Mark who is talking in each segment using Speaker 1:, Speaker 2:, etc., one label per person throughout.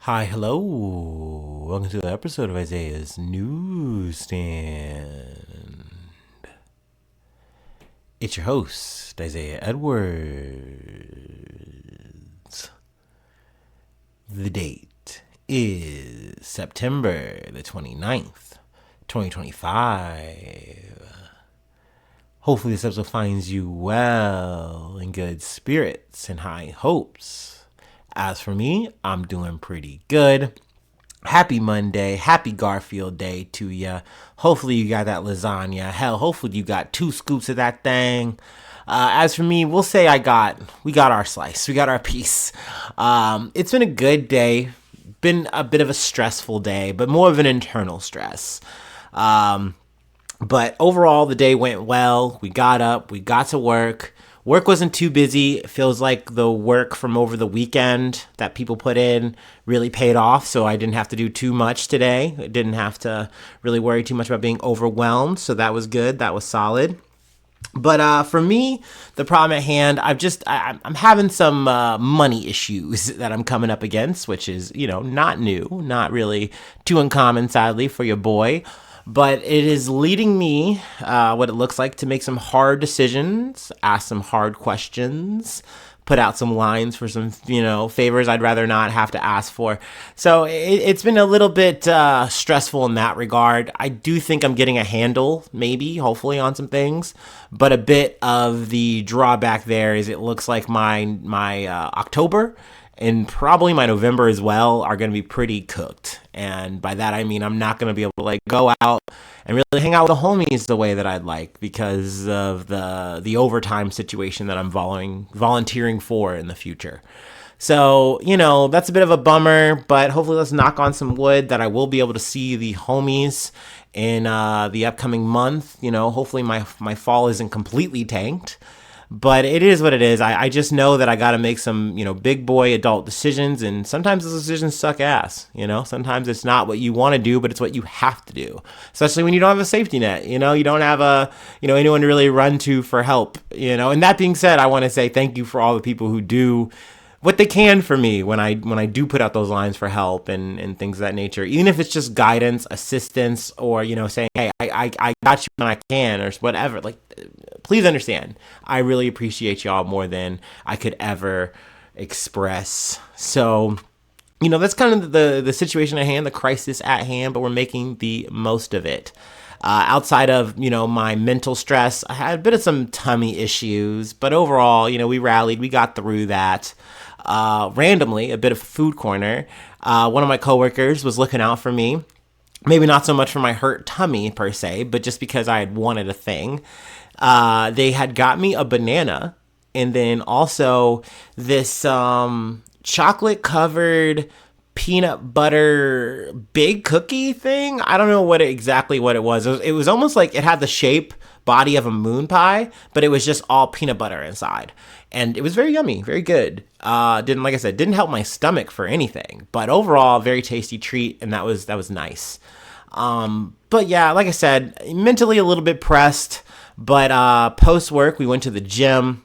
Speaker 1: Hi, hello. Welcome to the episode of Isaiah's Newsstand. It's your host, Isaiah Edwards. The date is September the 29th, 2025. Hopefully this episode finds you well, in good spirits and high hopes. As for me, I'm doing pretty good. Happy Monday, happy Garfield Day to ya. Hopefully you got that lasagna. Hell, hopefully you got 2 scoops of that thing. As for me, we'll say we got our slice, we got our piece. It's been a good day, been a bit of a stressful day, but more of an internal stress. But overall, the day went well. We got up, we got to work. Work wasn't too busy. It feels like the work from over the weekend that people put in really paid off. So I didn't have to do too much today. I didn't have to really worry too much about being overwhelmed. So that was good. That was solid. But for me, the problem at hand, I'm having some money issues that I'm coming up against, which is, not new, not really too uncommon, sadly, for your boy. But it is leading me, what it looks like, to make some hard decisions, ask some hard questions, put out some lines for some, favors I'd rather not have to ask for. So it's been a little bit stressful in that regard. I do think I'm getting a handle, maybe, hopefully, on some things. But a bit of the drawback there is it looks like my October and probably my November as well are going to be pretty cooked. And by that, I mean, I'm not going to be able to go out and really hang out with the homies the way that I'd like because of the overtime situation that I'm volunteering for in the future. So, that's a bit of a bummer, but hopefully let's knock on some wood that I will be able to see the homies in the upcoming month. Hopefully my fall isn't completely tanked. But it is what it is. I just know that I got to make some, big boy adult decisions. And sometimes those decisions suck ass. Sometimes it's not what you want to do, but it's what you have to do. Especially when you don't have a safety net. You don't have anyone to really run to for help. And that being said, I want to say thank you for all the people who do what they can for me when I do put out those lines for help and things of that nature, even if it's just guidance, assistance, or saying, hey, I got you when I can, or whatever. Please understand, I really appreciate y'all more than I could ever express. So that's kind of the situation at hand, the crisis at hand, but we're making the most of it. Outside of, my mental stress, I had a bit of some tummy issues, but overall, we rallied, we got through that. Randomly, a bit of food corner. One of my coworkers was looking out for me. Maybe not so much for my hurt tummy per se, but just because I had wanted a thing. They had got me a banana and then also this chocolate covered peanut butter big cookie thing. I don't know exactly what it was. It was almost like it had the shape body of a moon pie, but it was just all peanut butter inside. And it was very yummy, very good. Like I said, didn't help my stomach for anything, but overall, very tasty treat, and that was nice. But yeah, like I said, mentally a little bit pressed, but post work we went to the gym,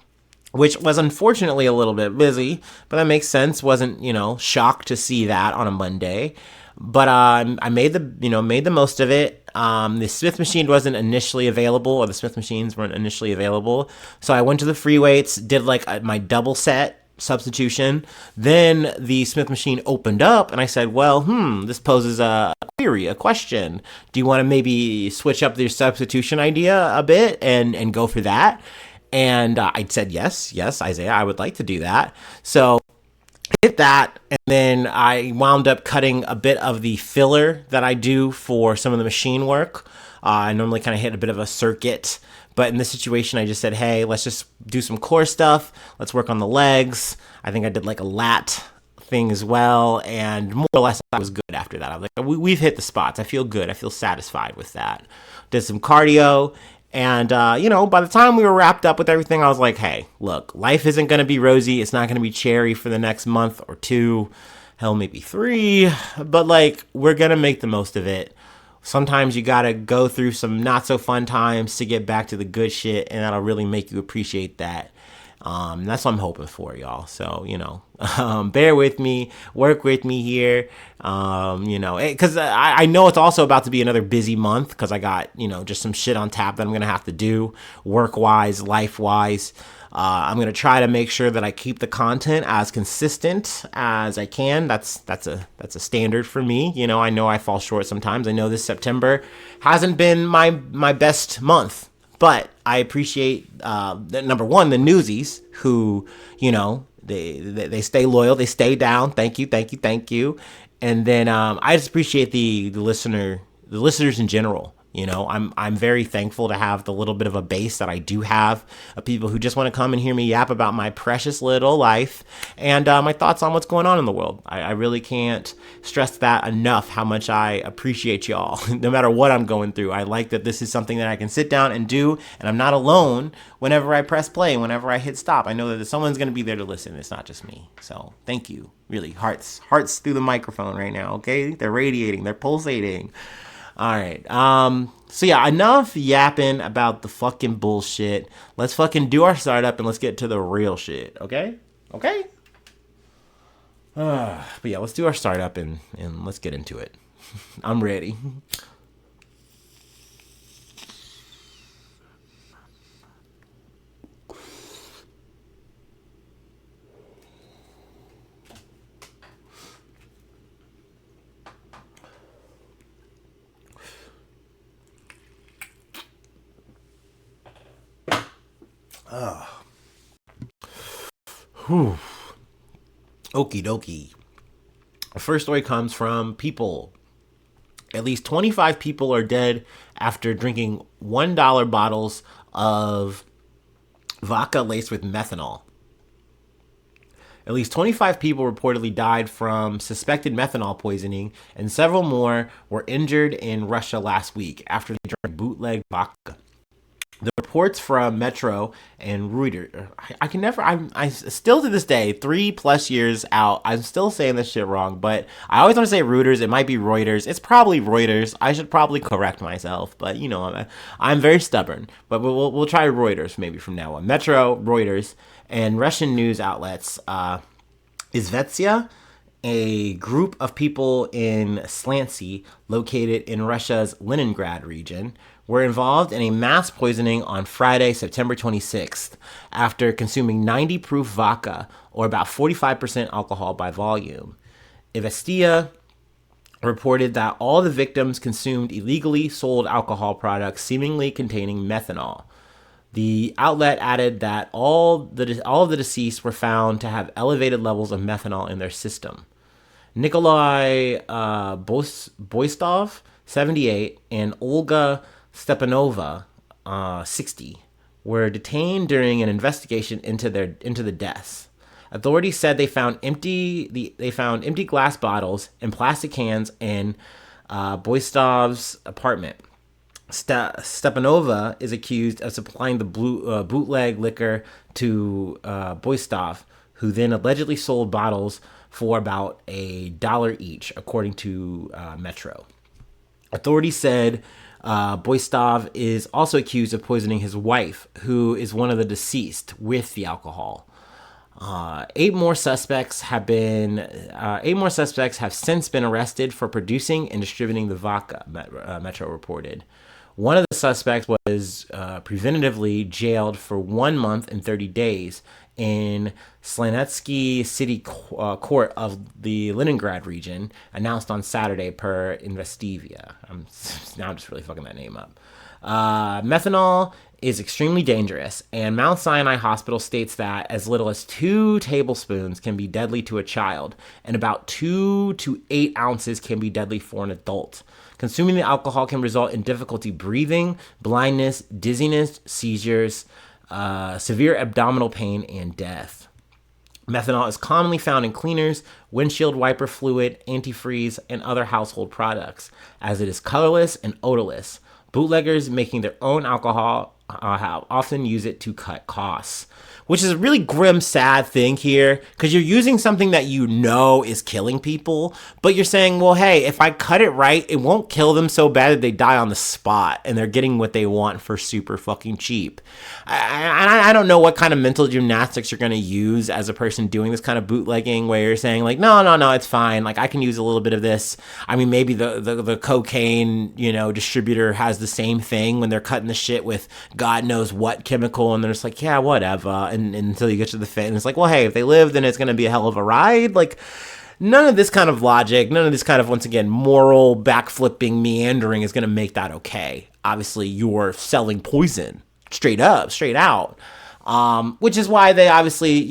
Speaker 1: which was unfortunately a little bit busy, but that makes sense. Wasn't shocked to see that on a Monday, but I made the most of it. The Smith machine wasn't initially available, or the Smith machines weren't initially available. So I went to the free weights, did my double set substitution. Then the Smith machine opened up and I said, well, this poses a query, a question. Do you want to maybe switch up your substitution idea a bit and go for that? And I said, yes, Isaiah, I would like to do that. So hit that, and then I wound up cutting a bit of the filler that I do for some of the machine work. I normally kind of hit a bit of a circuit, but in this situation, I just said, hey, let's just do some core stuff. Let's work on the legs. I think I did a lat thing as well, and more or less I was good after that. I was like, we've hit the spots. I feel good. I feel satisfied with that. Did some cardio. And, by the time we were wrapped up with everything, I was like, hey, look, life isn't going to be rosy. It's not going to be cherry for the next month or two, hell, maybe 3. But, we're going to make the most of it. Sometimes you got to go through some not so fun times to get back to the good shit, and that'll really make you appreciate that. That's what I'm hoping for, y'all. So, bear with me, work with me here. Because I know it's also about to be another busy month because I got, just some shit on tap that I'm going to have to do work wise, life wise. I'm gonna try to make sure that I keep the content as consistent as I can. That's a standard for me. I know I fall short sometimes. I know this September hasn't been my best month, but I appreciate number one, the newsies who they stay loyal, they stay down. Thank you, thank you, thank you. And then I just appreciate the listeners in general. I'm very thankful to have the little bit of a base that I do have of people who just want to come and hear me yap about my precious little life and my thoughts on what's going on in the world. I really can't stress that enough, how much I appreciate y'all, no matter what I'm going through. I like that this is something that I can sit down and do, and I'm not alone whenever I press play, whenever I hit stop. I know that someone's going to be there to listen. It's not just me. So thank you. Really, hearts through the microphone right now, okay? They're radiating. They're pulsating. All right. So yeah, enough yapping about the fucking bullshit. Let's fucking do our startup and let's get to the real shit. Okay? Okay? But yeah, let's do our startup and let's get into it. I'm ready. Whew. Okie dokie. The first story comes from People. At least 25 people are dead after drinking $1 bottles of vodka laced with methanol. At least 25 people reportedly died from suspected methanol poisoning, and several more were injured in Russia last week after they drank bootleg vodka. The reports from Metro and Reuters, I still to this day, 3+ years out, I'm still saying this shit wrong, but I always want to say Reuters. It might be Reuters. It's probably Reuters. I should probably correct myself, but I'm very stubborn. But we'll try Reuters maybe from now on. Metro, Reuters, and Russian news outlets, Izvestia, a group of people in Slantsy, located in Russia's Leningrad region, were involved in a mass poisoning on Friday, September 26th, after consuming 90 proof vodka, or about 45% alcohol by volume. Izvestia reported that all the victims consumed illegally sold alcohol products seemingly containing methanol. The outlet added that all of the deceased were found to have elevated levels of methanol in their system. Nikolai Boistov, 78, and Olga Stepanova, 60, were detained during an investigation into the deaths. Authorities said they found empty glass bottles and plastic cans in Boistov's apartment. Stepanova is accused of supplying the bootleg liquor to Boistov, who then allegedly sold bottles for about $1 each, according to Metro. Authorities said Boistov is also accused of poisoning his wife, who is one of the deceased, with the alcohol. Eight more suspects have since been arrested for producing and distributing the vodka, Metro reported. One of the suspects was preventatively jailed for 1 month and 30 days in Slanetsky City Court of the Leningrad region, announced on Saturday per Investivia. Now I'm just really fucking that name up. Methanol is extremely dangerous, and Mount Sinai Hospital states that as little as 2 tablespoons can be deadly to a child, and about 2 to 8 ounces can be deadly for an adult. Consuming the alcohol can result in difficulty breathing, blindness, dizziness, seizures, severe abdominal pain, and death. Methanol is commonly found in cleaners, windshield wiper fluid, antifreeze, and other household products, as it is colorless and odorless. Bootleggers making their own alcohol often use it to cut costs. which is a really grim, sad thing here, because you're using something that you know is killing people, but you're saying, well, hey, if I cut it right, it won't kill them so bad that they die on the spot, and they're getting what they want for super fucking cheap. I don't know what kind of mental gymnastics you're going to use as a person doing this kind of bootlegging, where you're saying, like, no, it's fine. Like, I can use a little bit of this. I mean, maybe the cocaine, distributor has the same thing when they're cutting the shit with God knows what chemical, and they're just like, yeah, whatever. And until you get to the fit, and it's like, well, hey, if they live, then it's going to be a hell of a ride. Like, none of this kind of logic, none of this kind of, once again, moral backflipping, meandering is going to make that okay. Obviously, you're selling poison straight up, straight out. Which is why they obviously,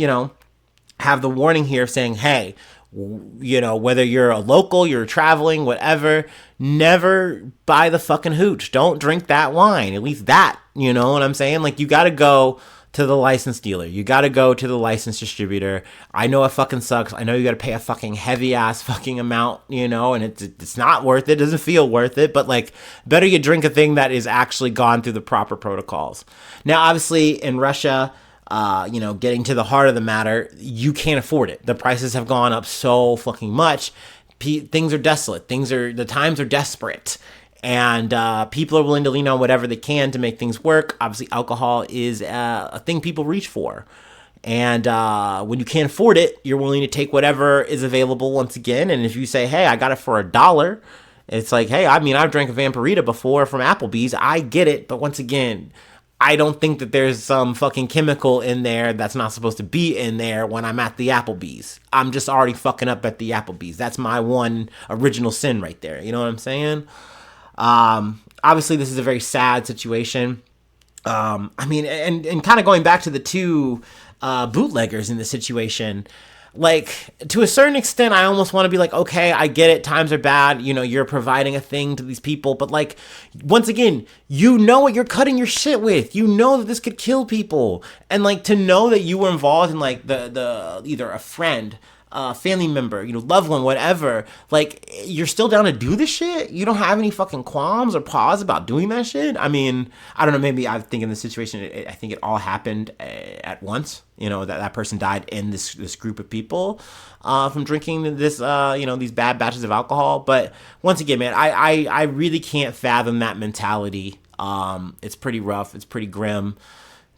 Speaker 1: have the warning here saying, hey, whether you're a local, you're traveling, whatever, never buy the fucking hooch. Don't drink that wine. At least that, you know what I'm saying? Like, you got to go to the licensed dealer. You got to go to the licensed distributor. I know it fucking sucks. I know you got to pay a fucking heavy ass fucking amount, and it's not worth it. It doesn't feel worth it, but like, better you drink a thing that is actually gone through the proper protocols. Now, obviously in Russia, getting to the heart of the matter, you can't afford it. The prices have gone up so fucking much. Things are desolate. The times are desperate. And people are willing to lean on whatever they can to make things work. Obviously, alcohol is a thing people reach for. And when you can't afford it, you're willing to take whatever is available once again. And if you say, hey, I got it for $1, it's like, hey, I mean, I've drank a Vampirita before from Applebee's. I get it. But once again, I don't think that there's some fucking chemical in there that's not supposed to be in there when I'm at the Applebee's. I'm just already fucking up at the Applebee's. That's my one original sin right there. You know what I'm saying? Obviously, this is a very sad situation. I mean, and kind of going back to the two bootleggers in this situation, like, to a certain extent, I almost want to be like, okay, I get it. Times are bad. You're providing a thing to these people. But, like, once again, you know what you're cutting your shit with. You know that this could kill people. And, like, to know that you were involved in, like, the either a friend, family member, loved one, whatever, like, you're still down to do this shit? You don't have any fucking qualms or pause about doing that shit? I mean, I don't know, maybe I think in this situation, I think it all happened at once, that person died in this group of people from drinking this, these bad batches of alcohol. But once again, man, I really can't fathom that mentality. It's pretty rough. It's pretty grim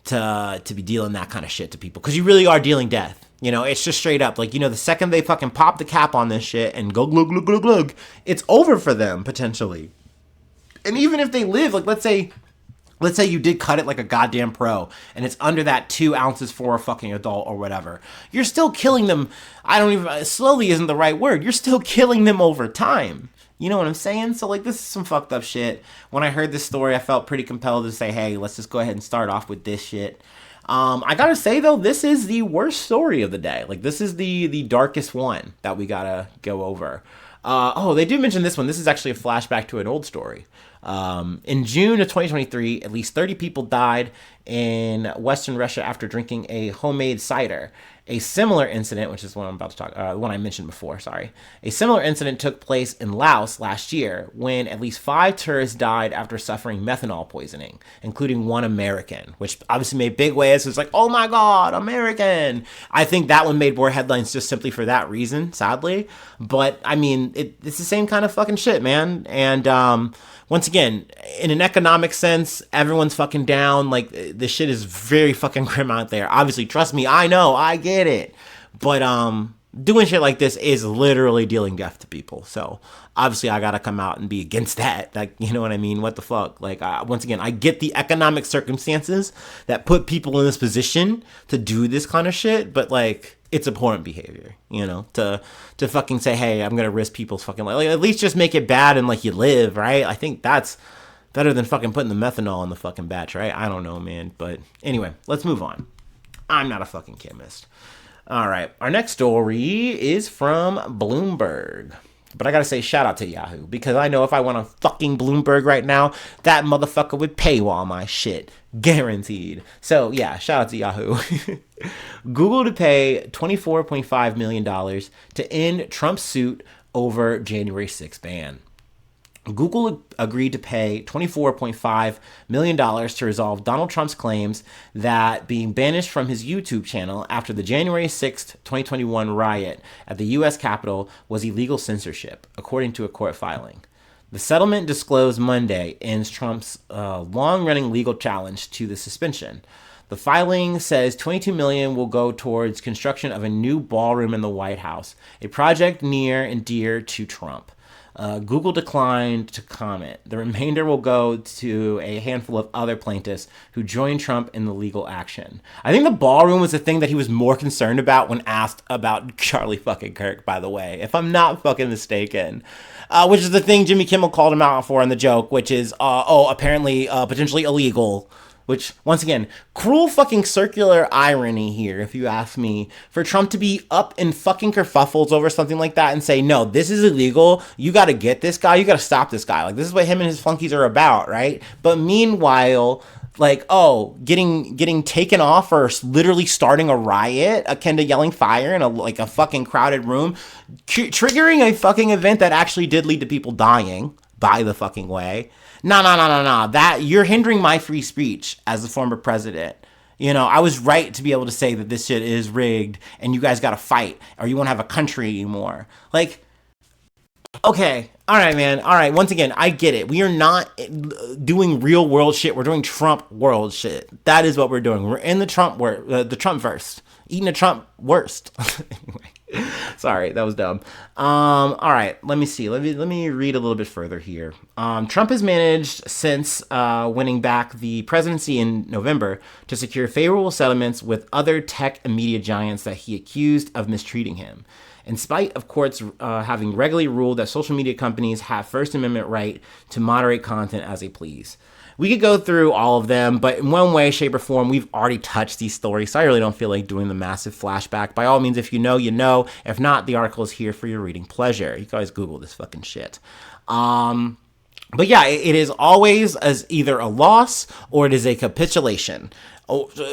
Speaker 1: to be dealing that kind of shit to people, because you really are dealing death. It's just straight up. Like, the second they fucking pop the cap on this shit and go glug, glug, glug, glug, it's over for them, potentially. And even if they live, like, let's say you did cut it like a goddamn pro, and it's under that 2 ounces for a fucking adult or whatever, you're still killing them. Slowly isn't the right word. You're still killing them over time. You know what I'm saying? So, like, this is some fucked up shit. When I heard this story, I felt pretty compelled to say, hey, let's just go ahead and start off with this shit. I gotta say, though, this is the worst story of the day. Like, this is the darkest one that we gotta go over. They do mention this one. This is actually a flashback to an old story. In June of 2023, at least 30 people died in Western Russia after drinking a homemade cider. A similar incident, which is what I'm about to talk, one I mentioned before, sorry. A similar incident took place in Laos last year when at least 5 tourists died after suffering methanol poisoning, including one American, which obviously made big waves. It was like, oh my God, American. I think that one made more headlines just simply for that reason, sadly. But I mean, it's the same kind of fucking shit, man. And, once again, in an economic sense, everyone's fucking down. Like, this shit is very fucking grim out there. Obviously, trust me, I know, I get it. But doing shit like this is literally dealing death to people. So obviously, I gotta come out and be against that. Like, you know what I mean? What the fuck? Like, once again, I get the economic circumstances that put people in this position to do this kind of shit, but like, it's abhorrent behavior, to fucking say, hey, I'm gonna risk people's fucking life. Like, at least just make it bad and like you live, right? I think that's better than fucking putting the methanol in the fucking batch, right? I don't know, man. But anyway, let's move on. I'm not a fucking chemist. All right, our next story is from Bloomberg. But I gotta say, shout out to Yahoo, because I know if I went on fucking Bloomberg right now, that motherfucker would paywall my shit. Guaranteed. So yeah, shout out to Yahoo. Google to pay $24.5 million to end Trump's suit over January 6th ban. Google agreed to pay $24.5 million to resolve Donald Trump's claims that being banished from his YouTube channel after the January 6th, 2021 riot at the U.S. Capitol was illegal censorship, according to a court filing. The settlement disclosed Monday ends Trump's long-running legal challenge to the suspension. The filing says $22 million will go towards construction of a new ballroom in the White House, a project near and dear to Trump. Google declined to comment. The remainder will go to a handful of other plaintiffs who joined Trump in the legal action. I think the ballroom was the thing that he was more concerned about when asked about Charlie fucking Kirk, by the way, if I'm not fucking mistaken. Which is the thing Jimmy Kimmel called him out for in the joke, which is, apparently potentially illegal. Which, once again, cruel fucking circular irony here, if you ask me, for Trump to be up in fucking kerfuffles over something like that and say, no, this is illegal, you gotta get this guy, you gotta stop this guy. Like, this is what him and his flunkies are about, right? But meanwhile, like, getting taken off for literally starting a riot akin to yelling fire in a fucking crowded room, triggering a fucking event that actually did lead to people dying, by the fucking way. No. That you're hindering my free speech as the former president. You know, I was right to be able to say that this shit is rigged and you guys got to fight or you won't have a country anymore. Like, okay. All right, man. All right. Once again, I get it. We are not doing real world shit. We're doing Trump world shit. That is what we're doing. We're in the Trump the Trump verse. Eating a Trump worst. Anyway, sorry, that was dumb. All right, let me see. Let me read a little bit further here. Trump has managed since winning back the presidency in November to secure favorable settlements with other tech and media giants that he accused of mistreating him. In spite of courts having regularly ruled that social media companies have First Amendment right to moderate content as they please. We could go through all of them, but in one way, shape, or form, we've already touched these stories, so I really don't feel like doing the massive flashback. By all means, if you know, you know. If not, the article is here for your reading pleasure. You guys Google this fucking shit. But yeah, it is always as either a loss or it is a capitulation.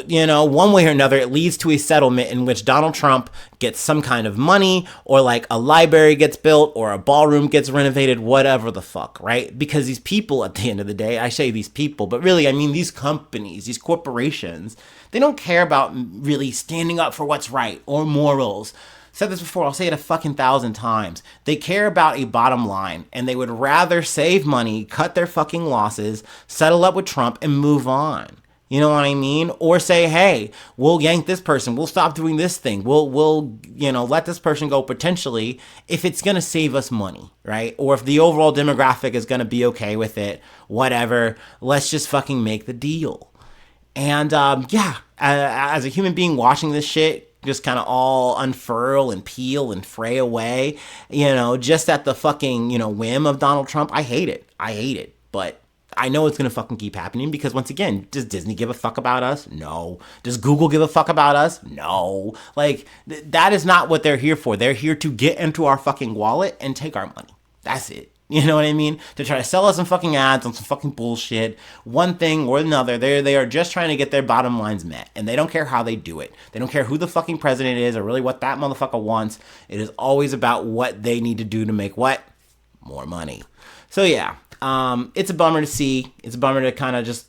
Speaker 1: You know, one way or another, it leads to a settlement in which Donald Trump gets some kind of money, or like a library gets built, or a ballroom gets renovated, whatever the fuck, right? Because these people, at the end of the day, I say these people, but really, I mean these companies, these corporations, they don't care about really standing up for what's right or morals. Said this before, I'll say it a fucking 1,000 times. They care about a bottom line, and they would rather save money, cut their fucking losses, settle up with Trump, and move on. You know what I mean? Or say, hey, we'll yank this person. We'll stop doing this thing. We'll let this person go potentially if it's going to save us money, right? Or if the overall demographic is going to be okay with it, whatever. Let's just fucking make the deal. And as a human being watching this shit just kind of all unfurl and peel and fray away, just at the fucking, whim of Donald Trump, I hate it. But I know it's going to fucking keep happening because, once again, does Disney give a fuck about us? No. Does Google give a fuck about us? No. Like, that is not what they're here for. They're here to get into our fucking wallet and take our money. That's it. You know what I mean? To try to sell us some fucking ads on some fucking bullshit, one thing or another. They are just trying to get their bottom lines met, and they don't care how they do it. They don't care who the fucking president is or really what that motherfucker wants. It is always about what they need to do to make what? More money. So yeah. It's a bummer to see. It's a bummer to kind of just,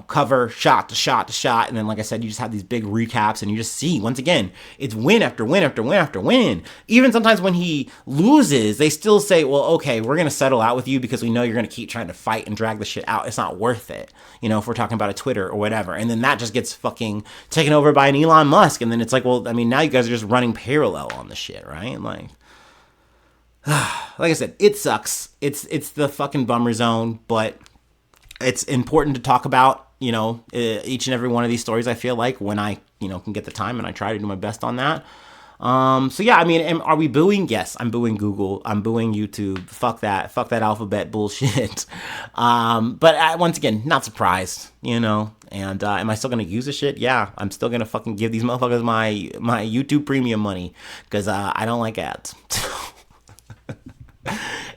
Speaker 1: cover shot to shot to shot. And then, like I said, you just have these big recaps and you just see, once again, it's win after win after win after win. Even sometimes when he loses, they still say, well, okay, we're going to settle out with you because we know you're going to keep trying to fight and drag the shit out. It's not worth it. If we're talking about a Twitter or whatever. And then that just gets fucking taken over by an Elon Musk. And then it's like, well, I mean, now you guys are just running parallel on the shit, right? Like I said, it sucks. It's the fucking bummer zone, but it's important to talk about, each and every one of these stories, I feel like, when I, can get the time, and I try to do my best on that. So yeah, I mean, are we booing? Yes, I'm booing Google. I'm booing YouTube. Fuck that alphabet bullshit. But once again, not surprised, and am I still going to use this shit? Yeah, I'm still going to fucking give these motherfuckers my YouTube premium money because I don't like ads.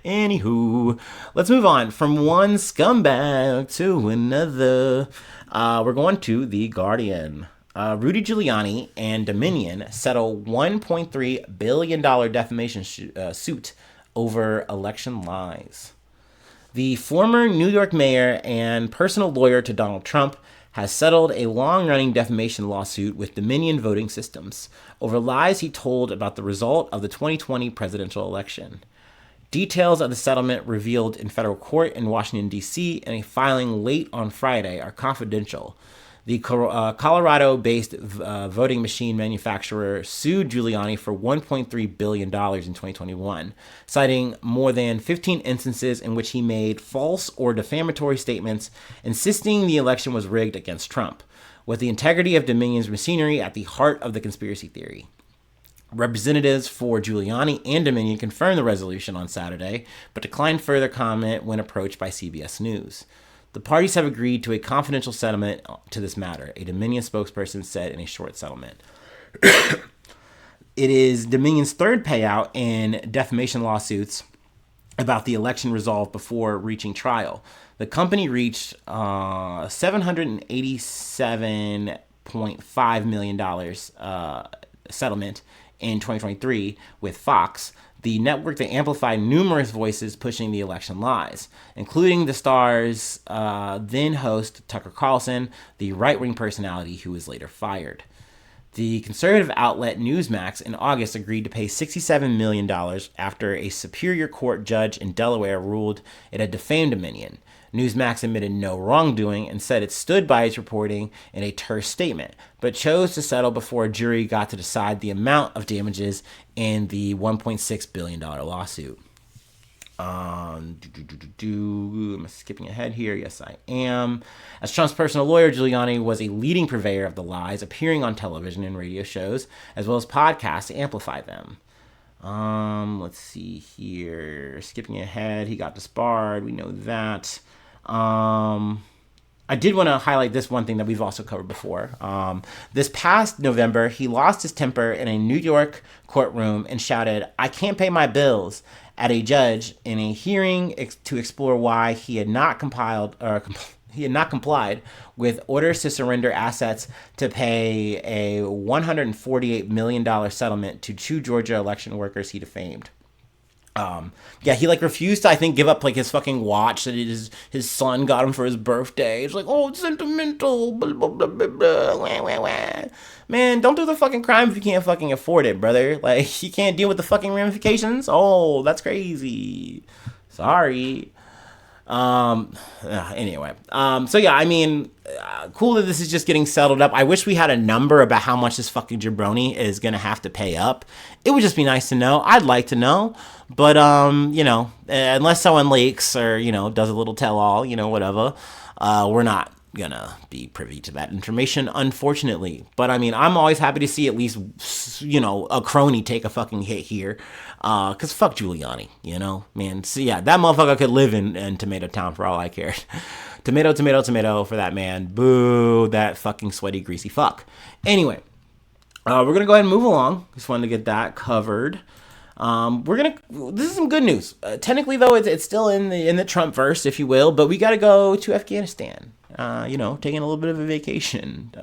Speaker 1: Anywho, let's move on from one scumbag to another. We're going to The Guardian. Rudy Giuliani and Dominion settle $1.3 billion defamation suit over election lies. The former New York mayor and personal lawyer to Donald Trump has settled a long-running defamation lawsuit with Dominion Voting Systems over lies he told about the result of the 2020 presidential election. Details of the settlement revealed in federal court in Washington, D.C. in a filing late on Friday are confidential. The Colorado-based voting machine manufacturer sued Giuliani for $1.3 billion in 2021, citing more than 15 instances in which he made false or defamatory statements insisting the election was rigged against Trump, with the integrity of Dominion's machinery at the heart of the conspiracy theory. Representatives for Giuliani and Dominion confirmed the resolution on Saturday, but declined further comment when approached by CBS News. The parties have agreed to a confidential settlement to this matter, a Dominion spokesperson said in a short settlement. It is Dominion's third payout in defamation lawsuits about the election result before reaching trial. The company reached $787.5 million settlement in 2023 with Fox, the network that amplified numerous voices pushing the election lies, including the star's then host Tucker Carlson, the right-wing personality who was later fired. The conservative outlet Newsmax in August agreed to pay $67 million after a Superior Court judge in Delaware ruled it had defamed Dominion. Newsmax admitted no wrongdoing and said it stood by its reporting in a terse statement, but chose to settle before a jury got to decide the amount of damages in the $1.6 billion lawsuit. Am I skipping ahead here? Yes, I am. As Trump's personal lawyer, Giuliani was a leading purveyor of the lies, appearing on television and radio shows, as well as podcasts to amplify them. Let's see here. Skipping ahead, he got disbarred. We know that. I did want to highlight this one thing that we've also covered before. This past November, he lost his temper in a New York courtroom and shouted, "I can't pay my bills," at a judge in a hearing to explore why he had not complied with orders to surrender assets to pay a $148 million settlement to two Georgia election workers he defamed. He refused to, I think, give up his fucking watch that his son got him for his birthday. It's it's sentimental, blah, blah, blah, blah, blah, wah, wah, wah. Man, don't do the fucking crime if you can't fucking afford it, brother. You can't deal with the fucking ramifications. Oh, that's crazy. Sorry. Anyway. Cool that this is just getting settled up. I wish we had a number about how much this fucking jabroni is gonna have to pay up. It would just be nice to know. I'd like to know. But, unless someone leaks or, does a little tell-all, whatever, we're not gonna be privy to that information, unfortunately. But, I'm always happy to see at least, a crony take a fucking hit here. Because fuck Giuliani, man. So, yeah, that motherfucker could live in Tomato Town for all I cared. Tomato, tomato, tomato for that man. Boo, that fucking sweaty, greasy fuck. Anyway, we're going to go ahead and move along. Just wanted to get that covered. This is some good news. Technically, though, it's still in the Trump verse, if you will, but we got to go to Afghanistan. Taking a little bit of a vacation.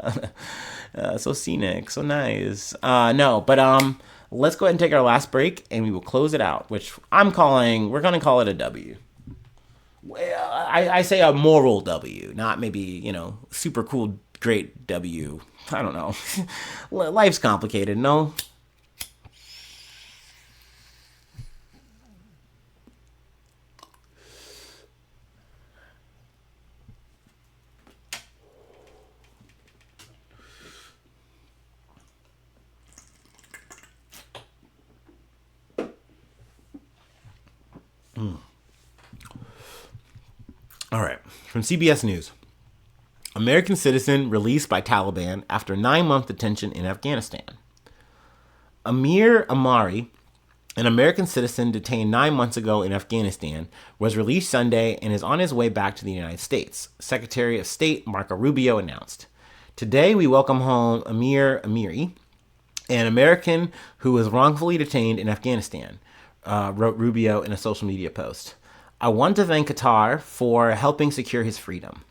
Speaker 1: So scenic, so nice. Let's go ahead and take our last break, and we will close it out, which we're going to call it a W. I say a moral W, not maybe, super cool, great W. I don't know. Life's complicated, no? All right, from CBS News. American citizen released by Taliban after 9-month detention in Afghanistan. Amiri, an American citizen detained 9 months ago in Afghanistan, was released Sunday and is on his way back to the United States, Secretary of State Marco Rubio announced. Today, we welcome home Amiri, an American who was wrongfully detained in Afghanistan, wrote Rubio in a social media post. I want to thank Qatar for helping secure his freedom.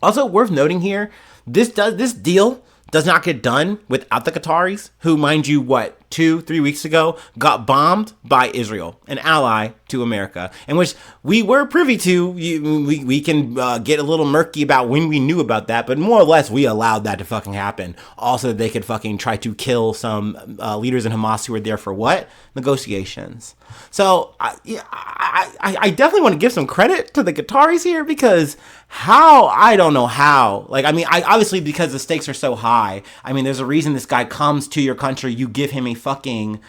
Speaker 1: Also, worth noting here, this deal does not get done without the Qataris, who, mind you, 2-3 weeks ago, got bombed by Israel, an ally to America, in which we were privy to. We can get a little murky about when we knew about that, but more or less we allowed that to fucking happen. Also, they could fucking try to kill some leaders in Hamas who were there for what? Negotiations. So I definitely want to give some credit to the Qataris here, because I don't know how. Like, I mean, obviously because the stakes are so high. I mean, there's a reason this guy comes to your country. You give him a fucking,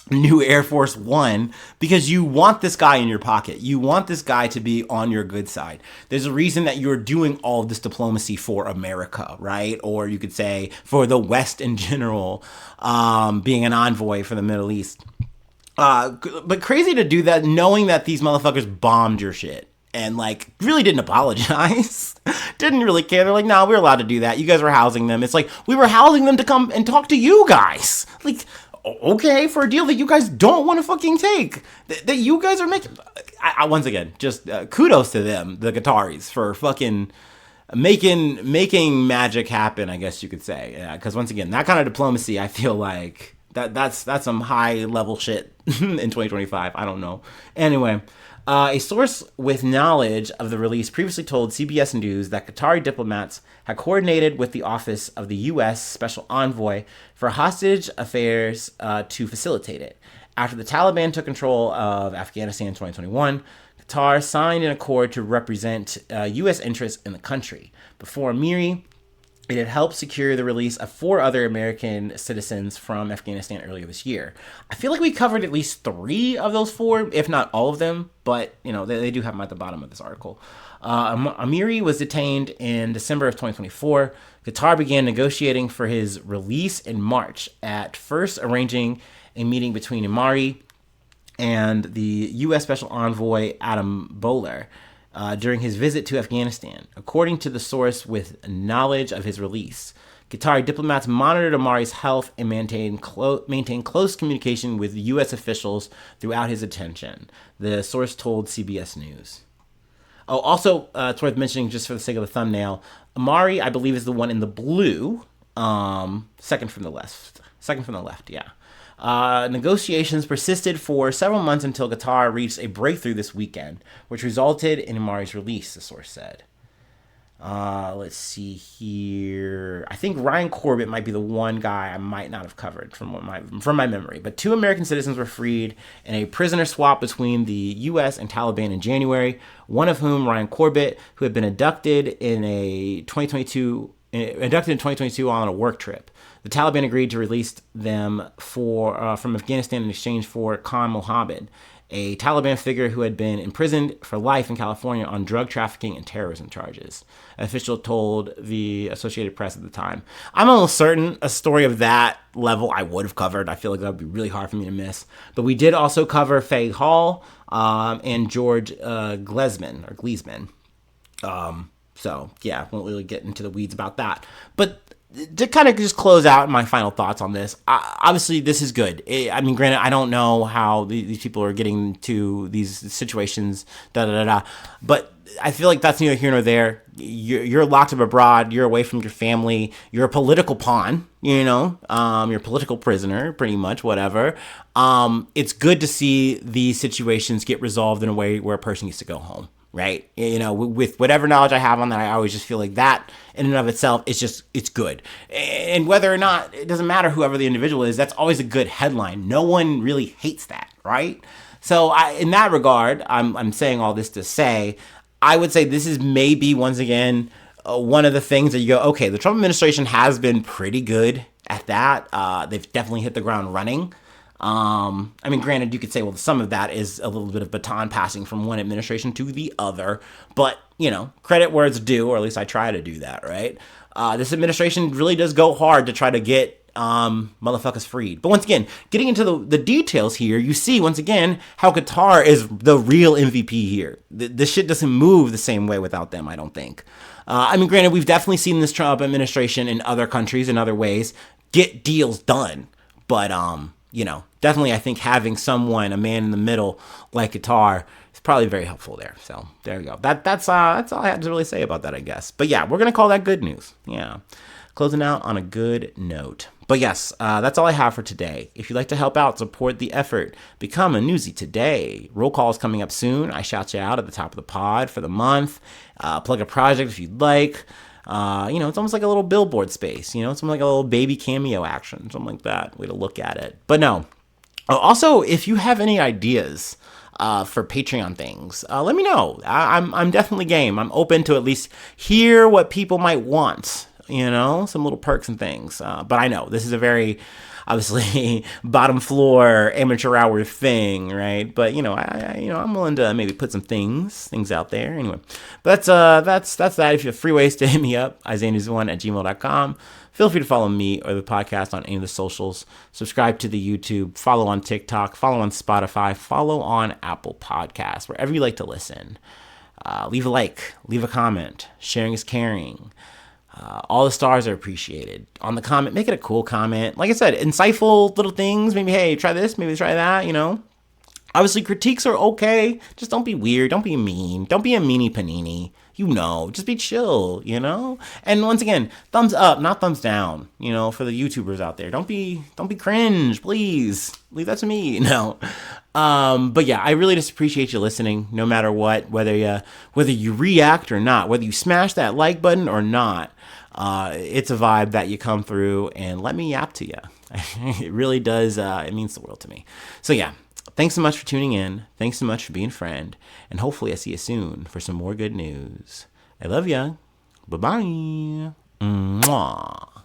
Speaker 1: new Air Force One, because you want this guy in your pocket. You want this guy to be on your good side. There's a reason that you're doing all of this diplomacy for America, right? Or you could say for the West in general, being an envoy for the Middle East. But crazy to do that knowing that these motherfuckers bombed your shit and like really didn't apologize. Didn't really care. They're like, no, we're allowed to do that. You guys were housing them. It's like, we were housing them to come and talk to you guys. Like, okay, for a deal that you guys don't want to fucking take, that you guys are making. Once again, just kudos to them, the Qataris, for fucking making magic happen, I guess you could say. Because once again, that kind of diplomacy, I feel like that's some high level shit in 2025. I don't know. Anyway, a source with knowledge of the release previously told CBS News that Qatari diplomats had coordinated with the office of the U.S. Special Envoy for Hostage Affairs to facilitate it. After the Taliban took control of Afghanistan in 2021, Qatar signed an accord to represent U.S. interests in the country. Before Amiri, it had helped secure the release of 4 other American citizens from Afghanistan earlier this year. I feel like we covered at least 3 of those 4, if not all of them, but they do have them at the bottom of this article. Amiri was detained in December of 2024. Qatar began negotiating for his release in March, at first arranging a meeting between Amiri and the U.S. Special Envoy Adam Bowler during his visit to Afghanistan. According to the source with knowledge of his release, Qatari diplomats monitored Amiri's health and maintained close communication with U.S. officials throughout his detention, the source told CBS News. Oh, also, it's worth mentioning, just for the sake of the thumbnail, Amiri, I believe, is the one in the blue, second from the left, yeah. Negotiations persisted for several months until Qatar reached a breakthrough this weekend, which resulted in Amiri's release, the source said. Let's see here. I think Ryan Corbett might be the one guy I might not have covered from my memory. But 2 American citizens were freed in a prisoner swap between the U.S. and Taliban in January, one of whom, Ryan Corbett, who had been inducted in 2022 on a work trip. The Taliban agreed to release them from Afghanistan in exchange for Khan Mohammed, a Taliban figure who had been imprisoned for life in California on drug trafficking and terrorism charges. An official told the Associated Press at the time. I'm almost certain a story of that level I would have covered. I feel like that would be really hard for me to miss. But we did also cover Faye Hall and George Gleesman. So, yeah, won't really get into the weeds about that. But to kind of just close out my final thoughts on this, obviously this is good. I mean, granted, I don't know how these people are getting to these situations, but I feel like that's neither here nor there. You're locked up abroad. You're away from your family. You're a political pawn, you're a political prisoner, pretty much, whatever. It's good to see these situations get resolved in a way where a person gets to go home. Right. With whatever knowledge I have on that, I always just feel like that in and of itself, it's good. And whether or not, it doesn't matter whoever the individual is, that's always a good headline. No one really hates that. Right. So in that regard, I'm saying all this to say, I would say this is maybe, once again, one of the things that you go, okay, the Trump administration has been pretty good at that. They've definitely hit the ground running. I mean, granted, you could say, well, some of that is a little bit of baton passing from one administration to the other, but, credit where it's due, or at least I try to do that, right? This administration really does go hard to try to get motherfuckers freed. But once again, getting into the details here, you see, once again, how Qatar is the real MVP here. This shit doesn't move the same way without them, I don't think. I mean, granted, we've definitely seen this Trump administration in other countries, in other ways, get deals done, but, definitely I think having someone, a man in the middle like Qatar, is probably very helpful there. So there we go. That's all I had to really say about that, I guess. But yeah, we're going to call that good news. Yeah. closing out on a good note. But yes, that's all I have for today. If you'd like to help out, support the effort, become a newsie today. Roll call is coming up soon. I shout you out at the top of the pod for the month. Plug a project if you'd like. It's almost like a little billboard space. It's like a little baby cameo action, something like that. Way to look at it. But no. Also, if you have any ideas for Patreon things, let me know. I'm definitely game. I'm open to at least hear what people might want. Some little perks and things. But I know this is a very, obviously, bottom floor amateur hour thing, right? But I'm willing to maybe put some things out there. Anyway, but that's that. If you have free ways to hit me up, isaiahnews1@gmail.com. Feel free to follow me or the podcast on any of the socials. Subscribe to the YouTube. Follow on TikTok. Follow on Spotify. Follow on Apple Podcasts, wherever you like to listen. Leave a like. Leave a comment. Sharing is caring. All the stars are appreciated. On the comment, make it a cool comment. Like I said, insightful little things. Maybe, hey, try this. Maybe try that, Obviously, critiques are okay. Just don't be weird. Don't be mean. Don't be a meanie panini. Just be chill, And once again, thumbs up, not thumbs down, for the YouTubers out there. Don't be cringe, please. Leave that to me. No. But yeah, I really just appreciate you listening, no matter what, whether you react or not, whether you smash that like button or not. It's a vibe that you come through and let me yap to you. It really does. It means the world to me. So yeah. Thanks so much for tuning in. Thanks so much for being a friend. And hopefully I see you soon for some more good news. I love ya. Bye-bye. Mwah.